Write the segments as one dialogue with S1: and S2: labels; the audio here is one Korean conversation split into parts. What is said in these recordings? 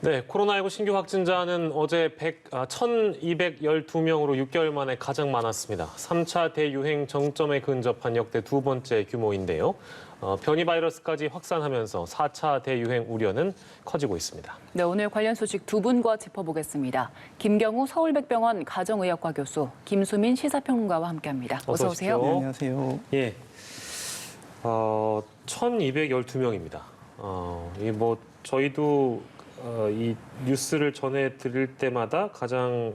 S1: 네, 코로나19 신규 확진자는 어제 1,212명으로 6개월 만에 가장 많았습니다. 3차 대유행 정점에 근접한 역대 두 번째 규모인데요. 변이 바이러스까지 확산하면서 4차 대유행 우려는 커지고 있습니다.
S2: 네, 오늘 관련 소식 두 분과 짚어보겠습니다. 김경우 서울백병원 가정의학과 교수, 김수민 시사평론가와 함께합니다. 어서 오세요.
S1: 네,
S3: 안녕하세요.
S1: 예, 1,212명입니다. 저희도 이 뉴스를 전해드릴 때마다 가장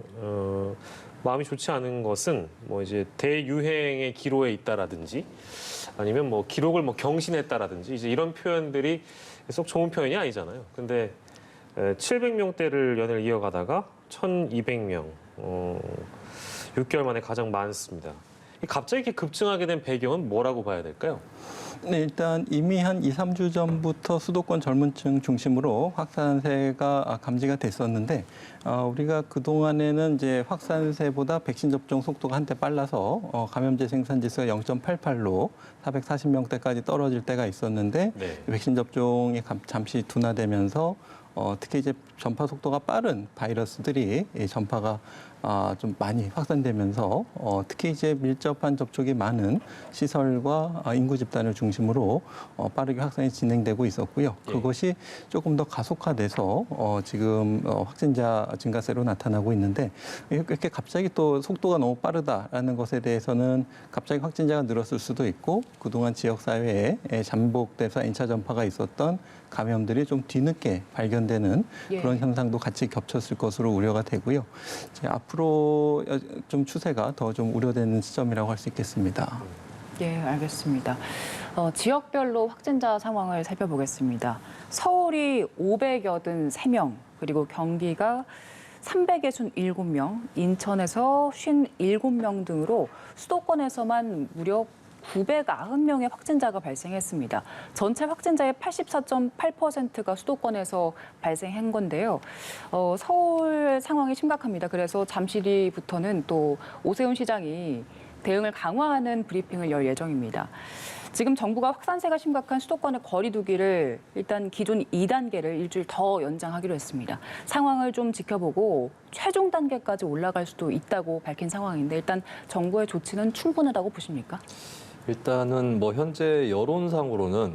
S1: 마음이 좋지 않은 것은 이제 대유행의 기로에 있다라든지 아니면 기록을 경신했다라든지 이제 이런 표현들이 썩 좋은 표현이 아니잖아요. 근데 700명대를 연일 이어가다가 1,200명, 6개월 만에 가장 많습니다. 갑자기 이렇게 급증하게 된 배경은 뭐라고 봐야 될까요?
S3: 네, 일단 이미 한 2, 3주 전부터 수도권 젊은층 중심으로 확산세가 감지가 됐었는데 우리가 그동안에는 이제 확산세보다 백신 접종 속도가 한때 빨라서 감염제 생산 지수가 0.88로 440명대까지 떨어질 때가 있었는데
S1: 네.
S3: 백신 접종이 잠시 둔화되면서 특히 이제 전파 속도가 빠른 바이러스들이 전파가 좀 많이 확산되면서 특히 이제 밀접한 접촉이 많은 시설과 인구 집단을 중심으로 빠르게 확산이 진행되고 있었고요.
S1: 예.
S3: 그것이 조금 더 가속화돼서 지금 확진자 증가세로 나타나고 있는데 이렇게 갑자기 또 속도가 너무 빠르다라는 것에 대해서는 갑자기 확진자가 늘었을 수도 있고 그동안 지역사회에 잠복돼서 1차 전파가 있었던 감염들이 좀 뒤늦게 발견되는 그런 현상도 같이 겹쳤을 것으로 우려가 되고요. 이제 앞으로 좀 추세가 더 좀 우려되는 시점이라고 할 수 있겠습니다.
S2: 예, 알겠습니다. 지역별로 확진자 상황을 살펴보겠습니다. 서울이 583명, 그리고 경기가 367명, 인천에서 57명 등으로 수도권에서만 무려 990명의 확진자가 발생했습니다. 전체 확진자의 84.8%가 수도권에서 발생한 건데요. 서울 상황이 심각합니다. 그래서 잠시 뒤부터는 또 오세훈 시장이 대응을 강화하는 브리핑을 열 예정입니다. 지금 정부가 확산세가 심각한 수도권의 거리 두기를 일단 기존 2단계를 일주일 더 연장하기로 했습니다. 상황을 좀 지켜보고 최종 단계까지 올라갈 수도 있다고 밝힌 상황인데 일단 정부의 조치는 충분하다고 보십니까?
S4: 일단은 현재 여론상으로는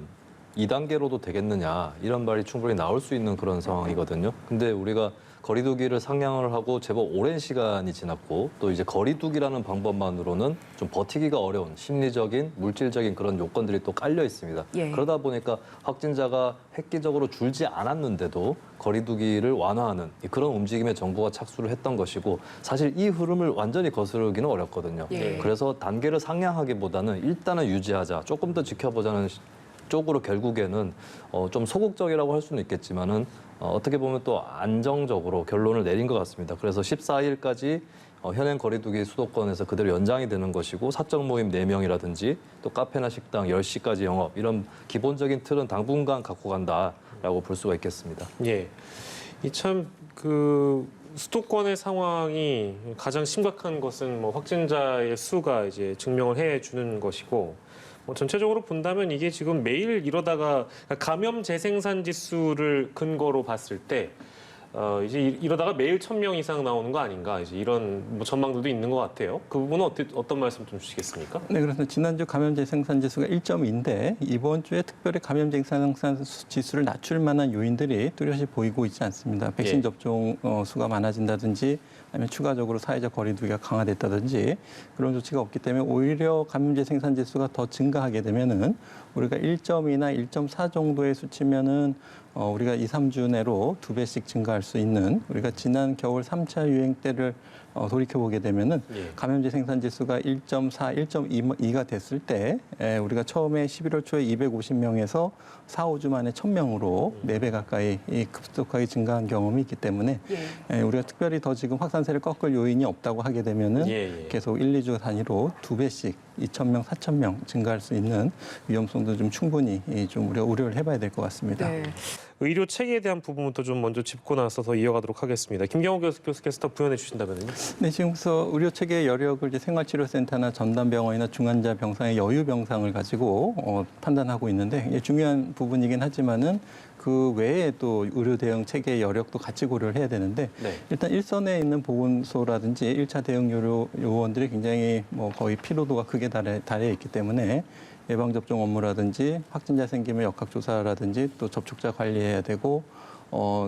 S4: 2단계로도 되겠느냐 이런 말이 충분히 나올 수 있는 그런 상황이거든요. 근데 우리가 거리두기를 상향을 하고 제법 오랜 시간이 지났고 또 이제 거리두기라는 방법만으로는 좀 버티기가 어려운 심리적인, 물질적인 그런 요건들이 또 깔려 있습니다.
S2: 예.
S4: 그러다 보니까 확진자가 획기적으로 줄지 않았는데도 거리두기를 완화하는 그런 움직임에 정부가 착수를 했던 것이고 사실 이 흐름을 완전히 거스르기는 어렵거든요.
S2: 예.
S4: 그래서 단계를 상향하기보다는 일단은 유지하자, 조금 더 지켜보자는 쪽으로 결국에는 좀 소극적이라고 할 수는 있겠지만은 어떻게 보면 또 안정적으로 결론을 내린 것 같습니다. 그래서 14일까지 현행 거리두기 수도권에서 그대로 연장이 되는 것이고 사적 모임 4명이라든지 또 카페나 식당 10시까지 영업 이런 기본적인 틀은 당분간 갖고 간다라고 볼 수가 있겠습니다.
S1: 예, 수도권의 상황이 가장 심각한 것은 확진자의 수가 이제 증명을 해주는 것이고 전체적으로 본다면 이게 지금 매일 이러다가 감염 재생산 지수를 근거로 봤을 때 이제 이러다가 매일 1,000명 이상 나오는 거 아닌가 이제 이런 전망들도 있는 것 같아요. 그 부분은 어떤 말씀 좀 주시겠습니까?
S3: 네, 그래서 지난주 감염 재생산 지수가 1.2인데 이번 주에 특별히 감염 재생산 지수를 낮출 만한 요인들이 뚜렷이 보이고 있지 않습니다. 백신 접종 수가 많아진다든지 아니면 추가적으로 사회적 거리두기가 강화됐다든지 그런 조치가 없기 때문에 오히려 감염 재생산 지수가 더 증가하게 되면은 우리가 1.2나 1.4 정도의 수치면은 우리가 2, 3주 내로 2배씩 증가할 수 있는 우리가 지난 겨울 3차 유행 때를 돌이켜보게 되면은 감염제 생산 지수가 1.4, 1.2가 됐을 때 우리가 처음에 11월 초에 250명에서 4, 5주 만에 1,000명으로 4배 가까이 급속하게 증가한 경험이 있기 때문에 우리가 특별히 더 지금 확산세를 꺾을 요인이 없다고 하게 되면은 계속 1, 2주 단위로 2배씩 2,000명, 4,000명 증가할 수 있는 위험성도 좀 충분히 좀 우리가 우려를 해봐야 될 것 같습니다.
S2: 네.
S1: 의료 체계에 대한 부분부터 좀 먼저 짚고 나서 더 이어가도록 하겠습니다. 김경호 교수께서 더 부연해 주신다면요.
S3: 네, 지금부터 의료 체계의 여력을 이제 생활치료센터나 전담병원이나 중환자 병상의 여유 병상을 가지고 판단하고 있는데 이게 중요한 부분이긴 하지만은 그 외에 또 의료 대응 체계의 여력도 같이 고려를 해야 되는데
S1: 네.
S3: 일단 일선에 있는 보건소라든지 1차 대응 요원들이 굉장히 뭐 거의 피로도가 극에 달해 있기 때문에 예방접종 업무라든지 확진자 생기면 역학조사라든지 또 접촉자 관리해야 되고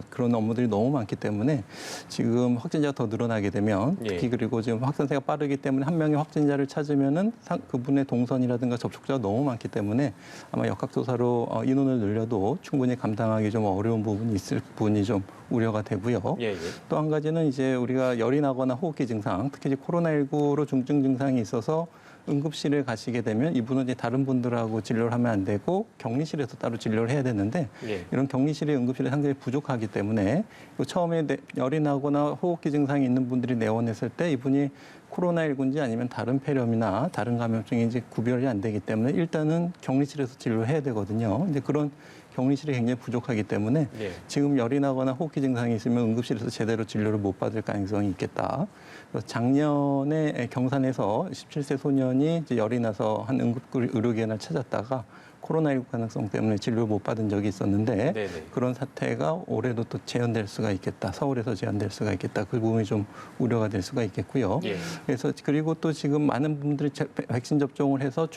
S3: 그런 업무들이 너무 많기 때문에 지금 확진자가 더 늘어나게 되면
S1: 예.
S3: 특히 그리고 지금 확산세가 빠르기 때문에 한 명의 확진자를 찾으면은 그분의 동선이라든가 접촉자가 너무 많기 때문에 아마 역학조사로 인원을 늘려도 충분히 감당하기 좀 어려운 부분이 있을 부분이 좀 우려가 되고요.
S1: 예, 예.
S3: 또 한 가지는 이제 우리가 열이 나거나 호흡기 증상, 특히 이제 코로나19로 중증 증상이 있어서 응급실에 가시게 되면 이분은 이제 다른 분들하고 진료를 하면 안 되고 격리실에서 따로 진료를 해야 되는데
S1: 예.
S3: 이런 격리실의 응급실이 상당히 부족하기 때문에 처음에 열이 나거나 호흡기 증상이 있는 분들이 내원했을 때 이분이 코로나19인지 아니면 다른 폐렴이나 다른 감염증인지 구별이 안 되기 때문에 일단은 격리실에서 진료를 해야 되거든요. 이제 그런 격리실이 굉장히 부족하기 때문에
S1: 예.
S3: 지금 열이 나거나 호흡기 증상이 있으면 응급실에서 제대로 진료를 못 받을 가능성이 있겠다. 그래서 작년에 경산에서 17세 소년이 이제 열이 나서 한 응급 의료기관을 찾았다가 코로나19 가능성 때문에 진료를 못 받은 적이 있었는데
S1: 네네.
S3: 그런 사태가 올해도 또 재현될 수가 있겠다. 서울에서 재현될 수가 있겠다. 그 부분이 좀 우려가 될 수가 있겠고요.
S1: 예.
S3: 그래서 그리고 또 지금 많은 분들이 백신 접종을 해서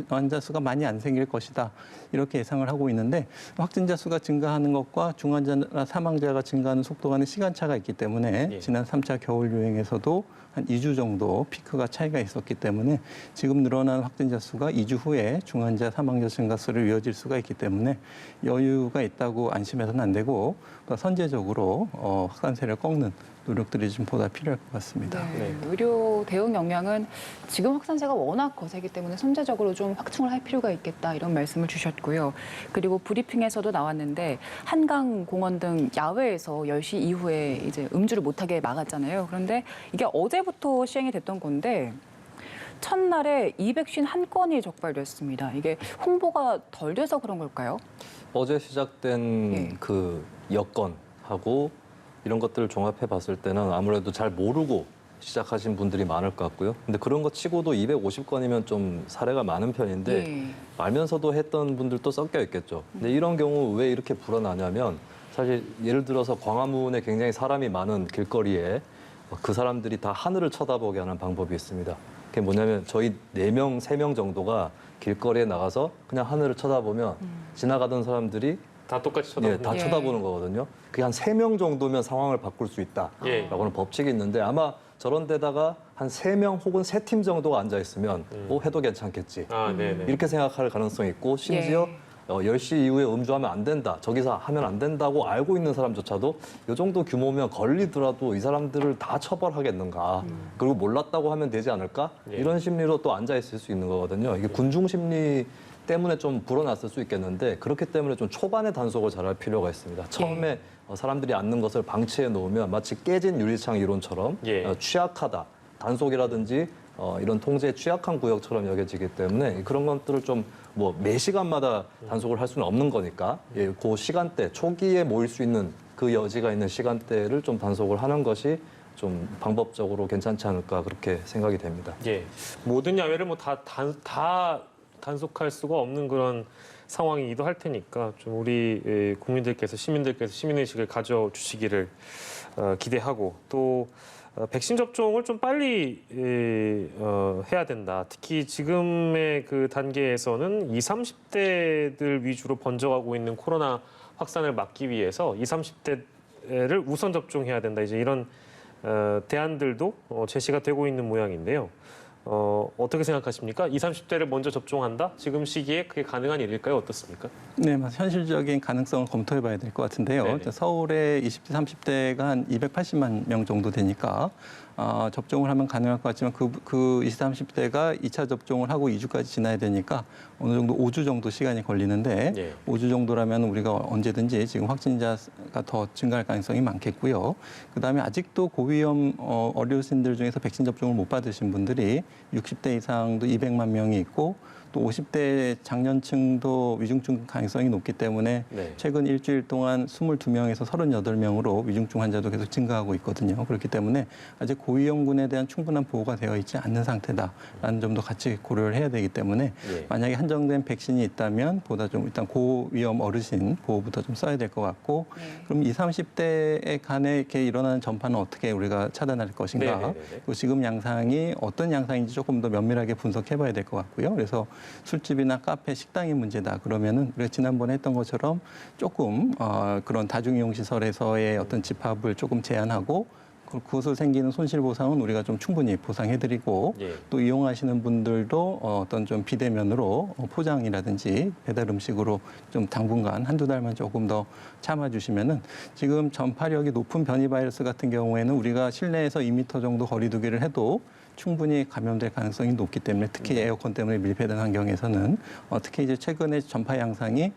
S3: 환자 수가 많이 안 생길 것이다. 이렇게 예상을 하고 있는데 확진자 수가 증가하는 것과 중환자나 사망자가 증가하는 속도가는 시간차가 있기 때문에
S1: 예.
S3: 지난 3차 겨울 유행에서도 한 2주 정도 피크가 차이가 있었기 때문에 지금 늘어난 확진자 수가 2주 후에 중환자 사망자 증가수를 이어질 수가 있기 때문에 여유가 있다고 안심해서는 안 되고 선제적으로 확산세를 꺾는 노력들이 좀 보다 필요할 것 같습니다.
S2: 네, 의료 대응 역량은 지금 확산세가 워낙 거세기 때문에 선제적으로 좀 확충을 할 필요가 있겠다 이런 말씀을 주셨고요. 그리고 브리핑에서도 나왔는데 한강 공원 등 야외에서 10시 이후에 이제 음주를 못하게 막았잖아요. 그런데 이게 어제부터 시행이 됐던 건데 첫날에 251건이 적발됐습니다. 이게 홍보가 덜 돼서 그런 걸까요?
S4: 어제 시작된
S2: 예.
S4: 그 여건하고 이런 것들을 종합해 봤을 때는 아무래도 잘 모르고 시작하신 분들이 많을 것 같고요. 근데 그런 거 치고도 250건이면 좀 사례가 많은 편인데
S2: 예.
S4: 알면서도 했던 분들도 섞여 있겠죠. 근데 이런 경우 왜 이렇게 불어나냐면 사실 예를 들어서 광화문에 굉장히 사람이 많은 길거리에 그 사람들이 다 하늘을 쳐다보게 하는 방법이 있습니다. 그게 뭐냐면 저희 4명, 3명 정도가 길거리에 나가서 그냥 하늘을 쳐다보면 지나가던 사람들이
S1: 다 똑같이
S4: 예,
S1: 쳐다보는
S4: 다
S2: 예.
S4: 쳐다보는 거거든요. 그게 한 3명 정도면 상황을 바꿀 수
S1: 예.
S4: 있다라고는 법칙이 있는데 아마 저런 데다가 한 3명 혹은 3팀 정도가 앉아 있으면 해도 괜찮겠지.
S1: 아, 네네.
S4: 이렇게 생각할 가능성이 있고 심지어
S2: 예.
S4: 10시 이후에 음주하면 안 된다. 저기서 하면 안 된다고 알고 있는 사람조차도 이 정도 규모면 걸리더라도 이 사람들을 다 처벌하겠는가. 그리고 몰랐다고 하면 되지 않을까?
S1: 예.
S4: 이런 심리로 또 앉아 있을 수 있는 거거든요. 이게 군중 심리 때문에 좀 불어났을 수 있겠는데 그렇기 때문에 좀 초반에 단속을 잘할 필요가 있습니다. 처음에 사람들이 앉는 것을 방치해 놓으면 마치 깨진 유리창 이론처럼
S1: 예.
S4: 취약하다. 단속이라든지 이런 통제에 취약한 구역처럼 여겨지기 때문에 그런 것들을 좀 뭐 매 시간마다 단속을 할 수는 없는 거니까 예, 그 시간대 초기에 모일 수 있는 그 여지가 있는 시간대를 좀 단속을 하는 것이 좀 방법적으로 괜찮지 않을까 그렇게 생각이 됩니다.
S1: 예. 모든 야외를 뭐 다 단속할 수가 없는 그런 상황이기도 할 테니까 좀 우리 국민들께서 시민의식을 가져주시기를 기대하고 또 백신 접종을 좀 빨리 해야 된다. 특히 지금의 그 단계에서는 20, 30대들 위주로 번져가고 있는 코로나 확산을 막기 위해서 20, 30대를 우선 접종해야 된다. 이제 이런 대안들도 제시가 되고 있는 모양인데요. 어떻게 생각하십니까? 20, 30대를 먼저 접종한다? 지금 시기에 그게 가능한 일일까요? 어떻습니까?
S3: 네, 현실적인 가능성을 검토해 봐야 될 것 같은데요.
S1: 네네.
S3: 서울의 20대, 30대가 한 280만 명 정도 되니까 접종을 하면 가능할 것 같지만 그 20, 30대가 2차 접종을 하고 2주까지 지나야 되니까 어느 정도 5주 정도 시간이 걸리는데
S1: 예.
S3: 5주 정도라면 우리가 언제든지 지금 확진자가 더 증가할 가능성이 많겠고요. 그다음에 아직도 고위험 어르신들 중에서 백신 접종을 못 받으신 분들이 60대 이상도 200만 명이 있고 또 50대 장년층도 위중증 가능성이 높기 때문에
S1: 네.
S3: 최근 일주일 동안 22명에서 38명으로 위중증 환자도 계속 증가하고 있거든요. 그렇기 때문에 아직 고위험군에 대한 충분한 보호가 되어 있지 않는 상태다라는 점도 같이 고려를 해야 되기 때문에
S1: 예.
S3: 만약에 한정된 백신이 있다면 보다 좀 일단 고위험 어르신 보호부터 좀 써야 될 것 같고 그럼 20, 30대 간에 이렇게 일어나는 전파는 어떻게 우리가 차단할 것인가?
S1: 네네네네.
S3: 또 지금 양상이 어떤 양상인지 조금 더 면밀하게 분석해봐야 될 것 같고요. 그래서 술집이나 카페, 식당이 문제다. 그러면은 우리가 지난번에 했던 것처럼 조금 그런 다중이용 시설에서의 어떤 집합을 조금 제한하고 그것으로 생기는 손실 보상은 우리가 좀 충분히 보상해드리고
S1: 예.
S3: 또 이용하시는 분들도 어떤 좀 비대면으로 포장이라든지 배달 음식으로 좀 당분간 한두 달만 조금 더 참아주시면은 지금 전파력이 높은 변이 바이러스 같은 경우에는 우리가 실내에서 2m 정도 거리두기를 해도 충분히 감염될 가능성이 높기 때문에 특히 에어컨 때문에 밀폐된 환경에서는 특히 이제 최근에 전파 양상이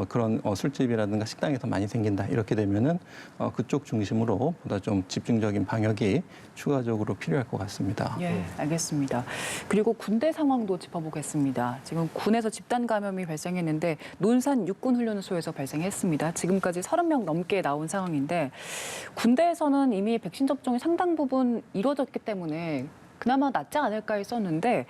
S3: 그런 술집이라든가 식당에서 많이 생긴다 이렇게 되면은 그쪽 중심으로 보다 좀 집중적인 방역이 추가적으로 필요할 것 같습니다.
S2: 예, 알겠습니다. 그리고 군대 상황도 짚어보겠습니다. 지금 군에서 집단 감염이 발생했는데 논산 육군훈련소에서 발생했습니다. 지금까지 30명 넘게 나온 상황인데 군대에서는 이미 백신 접종이 상당 부분 이루어졌기 때문에 그나마 낫지 않을까 했었는데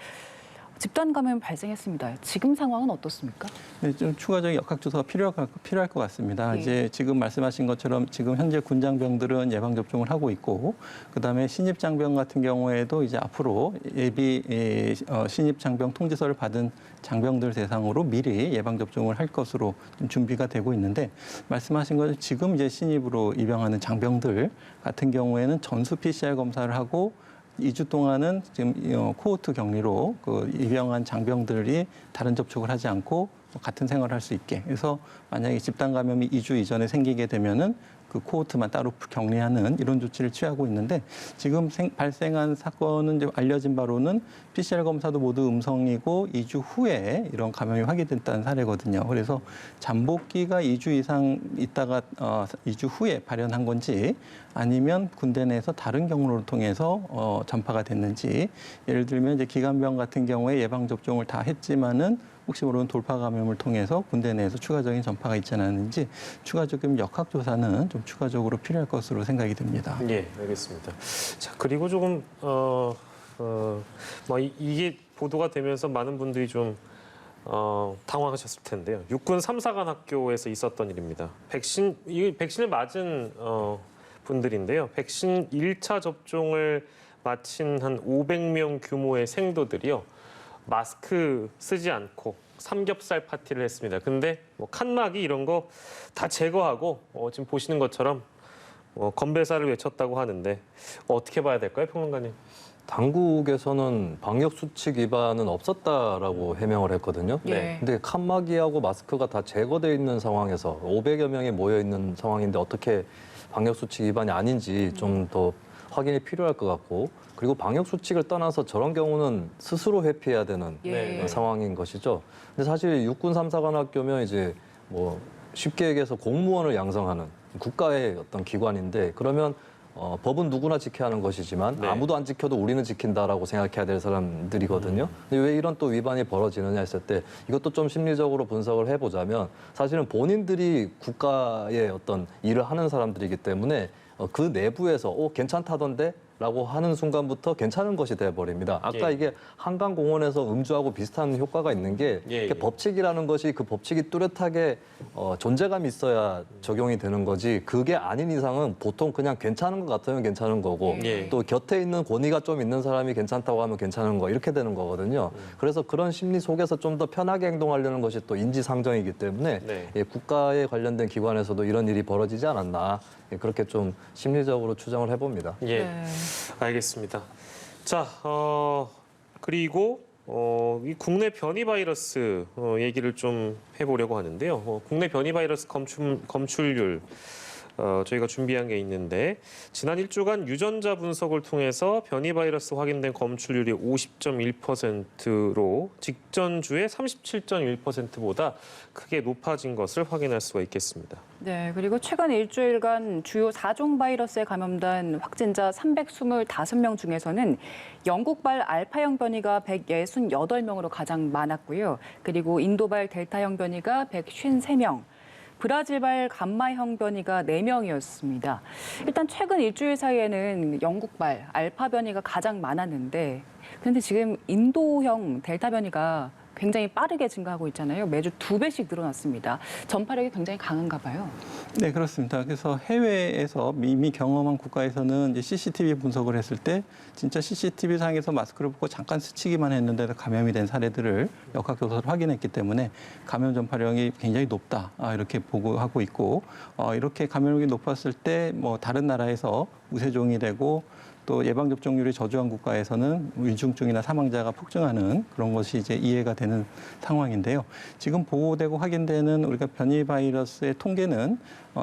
S2: 집단 감염이 발생했습니다. 지금 상황은 어떻습니까?
S3: 네, 좀 추가적인 역학조사가 필요할 것 같습니다.
S2: 예.
S3: 이제 지금 말씀하신 것처럼 지금 현재 군장병들은 예방 접종을 하고 있고, 그다음에 신입 장병 같은 경우에도 이제 앞으로 예비 신입 장병 통지서를 받은 장병들 대상으로 미리 예방 접종을 할 것으로 좀 준비가 되고 있는데, 말씀하신 것처럼 지금 이제 신입으로 입영하는 장병들 같은 경우에는 전수 PCR 검사를 하고 2주 동안은 지금 코호트 격리로 그 입영한 장병들이 다른 접촉을 하지 않고 같은 생활을 할 수 있게. 그래서 만약에 집단 감염이 2주 이전에 생기게 되면은 그 코호트만 따로 격리하는 이런 조치를 취하고 있는데 지금 발생한 사건은 이제 알려진 바로는 PCR 검사도 모두 음성이고 2주 후에 이런 감염이 확인됐다는 사례거든요. 그래서 잠복기가 2주 이상 있다가 2주 후에 발현한 건지 아니면 군대 내에서 다른 경로를 통해서 전파가 됐는지 예를 들면 이제 기관병 같은 경우에 예방 접종을 다 했지만은 혹시 모르는 돌파 감염을 통해서 군대 내에서 추가적인 전파가 있지 않았는지 추가적인 역학조사는 좀 추가적으로 필요할 것으로 생각이 됩니다.
S1: 예, 알겠습니다. 자, 그리고 조금 이게 보도가 되면서 많은 분들이 좀 당황하셨을 텐데요. 육군 3사관 학교에서 있었던 일입니다. 백신을 맞은 분들인데요. 백신 1차 접종을 마친 한 500명 규모의 생도들이요. 마스크 쓰지 않고 삼겹살 파티를 했습니다. 근데 뭐 칸막이 이런 거 다 제거하고 지금 보시는 것처럼 건배사를 외쳤다고 하는데 어떻게 봐야 될까요, 평론가님?
S4: 당국에서는 방역 수칙 위반은 없었다라고 해명을 했거든요.
S2: 예.
S4: 근데 칸막이하고 마스크가 다 제거돼 있는 상황에서 500여 명이 모여 있는 상황인데 어떻게 방역 수칙 위반이 아닌지 좀 더 확인이 필요할 것 같고, 그리고 방역 수칙을 떠나서 저런 경우는 스스로 회피해야 되는
S2: 예.
S4: 상황인 것이죠. 근데 사실 육군 3사관 학교면 이제 뭐 쉽게 얘기해서 공무원을 양성하는 국가의 어떤 기관인데, 그러면 법은 누구나 지켜야 하는 것이지만
S1: 네.
S4: 아무도 안 지켜도 우리는 지킨다라고 생각해야 될 사람들이거든요. 근데 왜 이런 또 위반이 벌어지느냐 했을 때 이것도 좀 심리적으로 분석을 해보자면 사실은 본인들이 국가의 어떤 일을 하는 사람들이기 때문에 그 내부에서 괜찮다던데? 라고 하는 순간부터 괜찮은 것이 돼버립니다. 아까
S1: 예.
S4: 이게 한강공원에서 음주하고 비슷한 효과가 있는 게
S1: 예, 예.
S4: 법칙이라는 것이 그 법칙이 뚜렷하게 존재감이 있어야 적용이 되는 거지, 그게 아닌 이상은 보통 그냥 괜찮은 것 같으면 괜찮은 거고
S1: 예.
S4: 또 곁에 있는 권위가 좀 있는 사람이 괜찮다고 하면 괜찮은 거, 이렇게 되는 거거든요. 그래서 그런 심리 속에서 좀 더 편하게 행동하려는 것이 또 인지상정이기 때문에
S1: 네.
S4: 예, 국가에 관련된 기관에서도 이런 일이 벌어지지 않았나, 예, 그렇게 좀 심리적으로 추정을 해봅니다.
S1: 예,
S2: 네.
S1: 알겠습니다. 자, 그리고 이 국내 변이 바이러스 얘기를 좀 해보려고 하는데요. 국내 변이 바이러스 검출률 저희가 준비한 게 있는데 지난 1주간 유전자 분석을 통해서 변이 바이러스 확인된 검출률이 50.1%로 직전주의 37.1%보다 크게 높아진 것을 확인할 수가 있겠습니다.
S2: 네, 그리고 최근 일주일간 주요 4종 바이러스에 감염된 확진자 325명 중에서는 영국발 알파형 변이가 168명으로 가장 많았고요. 그리고 인도발 델타형 변이가 153명, 브라질발 감마형 변이가 4명이었습니다. 일단 최근 일주일 사이에는 영국발 알파 변이가 가장 많았는데 그런데 지금 인도형 델타 변이가 굉장히 빠르게 증가하고 있잖아요. 매주 2배씩 늘어났습니다. 전파력이 굉장히 강한가 봐요.
S3: 네, 그렇습니다. 그래서 해외에서 이미 경험한 국가에서는 이제 CCTV 분석을 했을 때 진짜 CCTV 상에서 마스크를 벗고 잠깐 스치기만 했는데도 감염이 된 사례들을 역학조사를 확인했기 때문에 감염 전파력이 굉장히 높다 이렇게 보고하고 있고 이렇게 감염력이 높았을 때 뭐 다른 나라에서 우세종이 되고 또 예방접종률이 저조한 국가에서는 위중증이나 사망자가 폭증하는 그런 것이 이제 이해가 되는 상황인데요. 지금 보고되고 확인되는 우리가 변이 바이러스의 통계는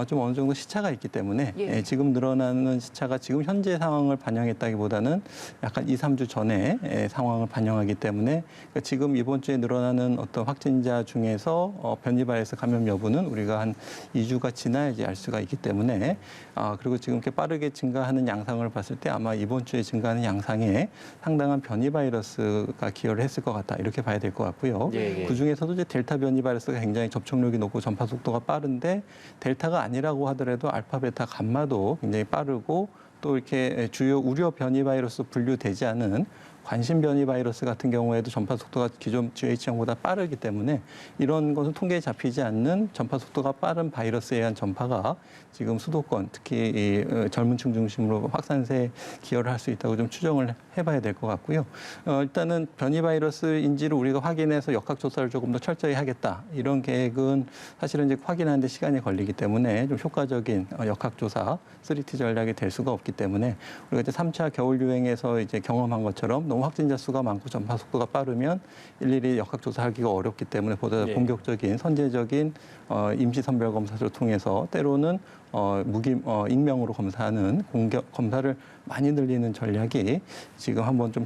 S3: 좀 어느 정도 시차가 있기 때문에
S2: 예.
S3: 지금 늘어나는 시차가 지금 현재 상황을 반영했다기보다는 약간 2, 3주 전에 상황을 반영하기 때문에 그러니까 지금 이번 주에 늘어나는 어떤 확진자 중에서 변이 바이러스 감염 여부는 우리가 한 2주가 지나야지 알 수가 있기 때문에 그리고 지금 이렇게 빠르게 증가하는 양상을 봤을 때 아마 이번 주에 증가하는 양상에 상당한 변이 바이러스가 기여를 했을 것 같다 이렇게 봐야 될 것 같고요.
S1: 예, 예.
S3: 그중에서도 이제 델타 변이 바이러스가 굉장히 접촉력이 높고 전파 속도가 빠른데 델타가 아니라고 하더라도 알파, 베타, 감마도 굉장히 빠르고 또 이렇게 주요 우려 변이 바이러스 분류되지 않은 관심 변이 바이러스 같은 경우에도 전파 속도가 기존 GH.4보다 빠르기 때문에 이런 것은 통계에 잡히지 않는 전파 속도가 빠른 바이러스에 의한 전파가 지금 수도권 특히 이 젊은 층 중심으로 확산세에 기여를 할 수 있다고 좀 추정을 해봐야 될 것 같고요. 일단은 변이 바이러스인지를 우리가 확인해서 역학조사를 조금 더 철저히 하겠다 이런 계획은 사실은 이제 확인하는데 시간이 걸리기 때문에 좀 효과적인 역학조사 3T 전략이 될 수가 없기 때문에 우리가 이제 3차 겨울 유행에서 이제 경험한 것처럼 너무 확진자 수가 많고 전파 속도가 빠르면 일일이 역학조사하기가 어렵기 때문에 보다
S1: 예.
S3: 본격적인 선제적인 임시 선별 검사를 통해서 때로는 익명으로 검사하는 검사를 많이 늘리는 전략이 지금 한번 좀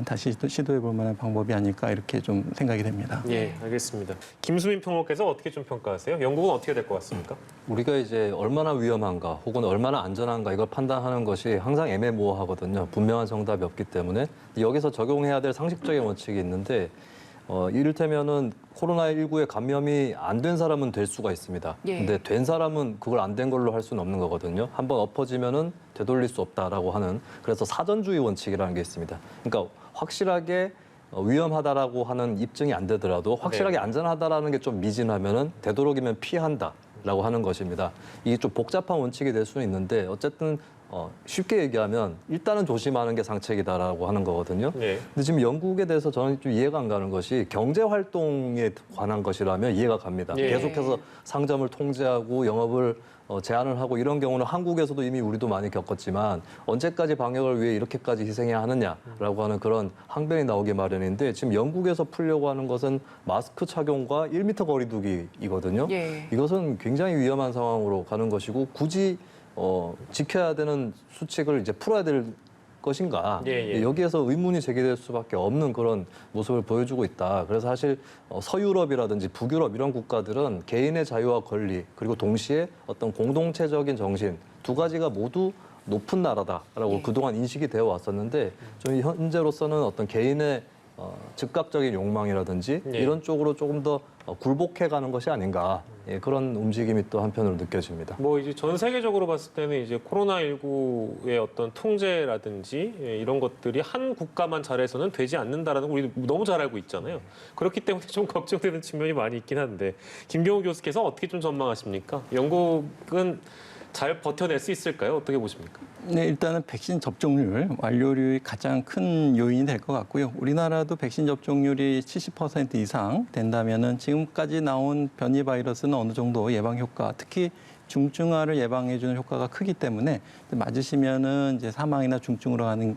S3: 다시 시도해 볼 만한 방법이 아닐까 이렇게 좀 생각이 됩니다.
S1: 예, 알겠습니다. 김수민 평론가께서 어떻게 좀 평가하세요? 영국은 어떻게 될 것 같습니까?
S4: 우리가 이제 얼마나 위험한가 혹은 얼마나 안전한가 이걸 판단하는 것이 항상 애매모호하거든요. 분명한 정답이 없기 때문에 여기서 적용해야 될 상식적인 원칙이 있는데 이를테면은 코로나19에 감염이 안 된 사람은 될 수가 있습니다.
S2: 예.
S4: 근데 된 사람은 그걸 안 된 걸로 할 수는 없는 거거든요. 한번 엎어지면은 되돌릴 수 없다라고 하는 그래서 사전주의 원칙이라는 게 있습니다. 그러니까 확실하게 위험하다라고 하는 입증이 안 되더라도 확실하게
S1: 네.
S4: 안전하다라는 게 좀 미진하면은 되도록이면 피한다라고 하는 것입니다. 이게 좀 복잡한 원칙이 될 수는 있는데 어쨌든 쉽게 얘기하면 일단은 조심하는 게 상책이다라고 하는 거거든요.
S1: 네.
S4: 근데 지금 영국에 대해서 저는 좀 이해가 안 가는 것이 경제 활동에 관한 것이라면 이해가 갑니다.
S1: 예.
S4: 계속해서 상점을 통제하고 영업을 제한을 하고 이런 경우는 한국에서도 이미 우리도 많이 겪었지만 언제까지 방역을 위해 이렇게까지 희생해야 하느냐라고 하는 그런 항변이 나오기 마련인데 지금 영국에서 풀려고 하는 것은 마스크 착용과 1m 거리두기이거든요.
S2: 예.
S4: 이것은 굉장히 위험한 상황으로 가는 것이고 굳이 지켜야 되는 수칙을 이제 풀어야 될 것인가
S1: 예.
S4: 여기에서 의문이 제기될 수밖에 없는 그런 모습을 보여주고 있다. 그래서 사실 서유럽이라든지 북유럽 이런 국가들은 개인의 자유와 권리 그리고 동시에 어떤 공동체적인 정신 두 가지가 모두 높은 나라다라고
S2: 예.
S4: 그동안 인식이 되어 왔었는데 좀 현재로서는 어떤 개인의 즉각적인 욕망이라든지
S1: 예.
S4: 이런 쪽으로 조금 더 굴복해가는 것이 아닌가 그런 움직임이 또 한편으로 느껴집니다.
S1: 뭐 이제 전 세계적으로 봤을 때는 이제 코로나19의 어떤 통제라든지 이런 것들이 한 국가만 잘해서는 되지 않는다라는 걸 우리 너무 잘 알고 있잖아요. 그렇기 때문에 좀 걱정되는 측면이 많이 있긴 한데 김경호 교수께서 어떻게 좀 전망하십니까? 영국은 잘 버텨낼 수 있을까요? 어떻게 보십니까?
S3: 네, 일단은 백신 접종률 완료率가장 큰 요인이 될 것 같고요. 우리나라도 백신 접종률이 70% 이상 된다면은 지금까지 나온 변이 바이러스는 어느 정도 예방 효과, 특히 중증화를 예방해주는 효과가 크기 때문에 맞으시면은 이제 사망이나 중증으로 가는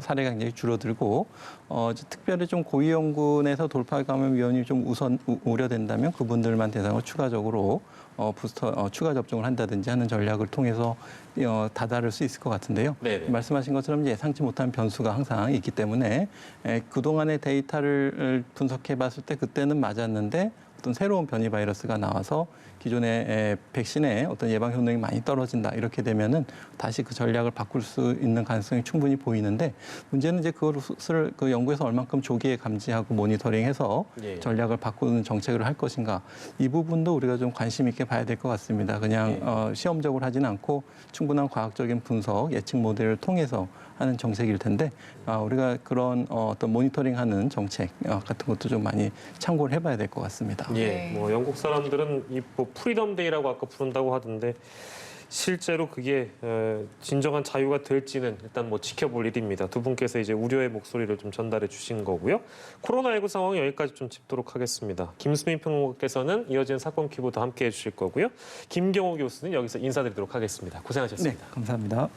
S3: 사례가 굉장히 줄어들고 특별히 좀 고위험군에서 돌파 감염 위험이 좀 우려된다면 그분들만 대상으로 추가적으로 부스터 추가 접종을 한다든지 하는 전략을 통해서 다다를 수 있을 것 같은데요.
S1: 네네.
S3: 말씀하신 것처럼 예상치 못한 변수가 항상 있기 때문에 그동안의 데이터를 분석해봤을 때 그때는 맞았는데 어떤 새로운 변이 바이러스가 나와서 기존의 백신의 어떤 예방 효능이 많이 떨어진다 이렇게 되면은 다시 그 전략을 바꿀 수 있는 가능성이 충분히 보이는데 문제는 이제 그것을 그 연구에서 얼만큼 조기에 감지하고 모니터링해서
S1: 예.
S3: 전략을 바꾸는 정책을 할 것인가 이 부분도 우리가 좀 관심 있게 봐야 될 것 같습니다. 그냥 시험적으로 하지는 않고 충분한 과학적인 분석 예측 모델을 통해서 하는 정책일 텐데 우리가 그런 어떤 모니터링하는 정책 같은 것도 좀 많이 참고를 해봐야 될 것 같습니다.
S1: 예,
S2: 네.
S1: 뭐 영국 사람들은 이 뭐 프리덤 데이라고 아까 부른다고 하던데 실제로 그게 진정한 자유가 될지는 일단 뭐 지켜볼 일입니다. 두 분께서 이제 우려의 목소리를 좀 전달해 주신 거고요. 코로나19 상황 여기까지 좀 짚도록 하겠습니다. 김수민 평론가께서는 이어지는 사건 큐브도 함께 해주실 거고요. 김경호 교수는 여기서 인사드리도록 하겠습니다. 고생하셨습니다.
S3: 네, 감사합니다.